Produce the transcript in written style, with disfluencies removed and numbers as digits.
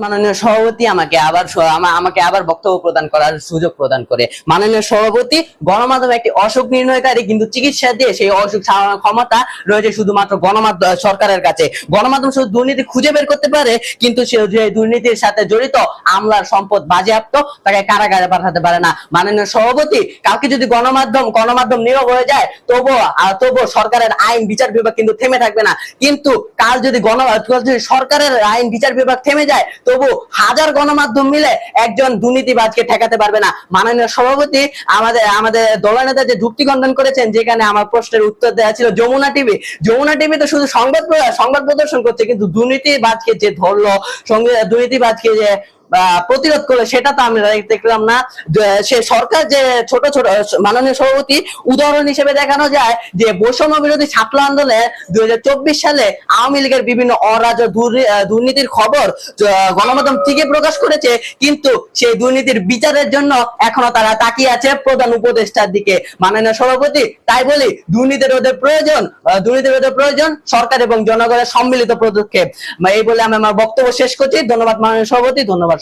মাননীয় সভাপতি আমাকে আবার বক্তব্য প্রদান করার সুযোগ প্রদান করে। মাননীয় সভাপতি, গণমাধ্যম একটি অসুখ নির্ণয়কারী, কিন্তু চিকিৎসা দিয়ে সেই অসুখ সারানোর ক্ষমতা রয়েছে শুধুমাত্র গণমাধ্যম সরকারের কাছে। গণমাধ্যম শুধু দুর্নীতি খুঁজে বের করতে পারে, কিন্তু সে যে দুর্নীতির সাথে জড়িত আমলার সম্পদ বাজেয়াপ্ত তাকে কারাগারে পাঠাতে পারে না। মাননীয় সভাপতি, কালকে যদি গণমাধ্যম নীরব হয়ে যায়, তবুও সরকারের আইন বিচার বিভাগ কিন্তু থেমে থাকবে না। কিন্তু কাল যদি সরকারের আইন বিচার বিভাগ থেমে যায়, তবু হাজার গণমাধ্যম মিলে একজন দুর্নীতিবাজকে ঠেকাতে পারবে না। মাননীয় সভাপতি, আমাদের দলনেতা যে যুক্তি খণ্ডন করেছেন, যেখানে আমার প্রশ্নের উত্তর দেওয়া ছিল যমুনা টিভি তো শুধু সংবাদ প্রদর্শন করছে, কিন্তু দুর্নীতিবাজকে যে ধরলো, দুর্নীতিবাজকে যে প্রতিরোধ করলো, সেটা তো আমি দেখলাম না। সে সরকার যে ছোট ছোট, মাননীয় সভাপতি, উদাহরণ হিসেবে দেখানো যায় যে বৈষম্য বিরোধী ছাত্র আন্দোলনে 2024 সালে আওয়ামী লীগের বিভিন্ন অরাজক দুর্নীতির খবর গণমাধ্যম থেকে প্রকাশ করেছে, কিন্তু সেই দুর্নীতির বিচারের জন্য এখনো তারা তাকিয়ে আছে প্রধান উপদেষ্টার দিকে। মাননীয় সভাপতি, তাই বলি দুর্নীতি রোধের প্রয়োজন সরকার এবং জনগণের সম্মিলিত পদক্ষেপ। এই বলে আমি আমার বক্তব্য শেষ করছি। ধন্যবাদ মাননীয় সভাপতি, ধন্যবাদ।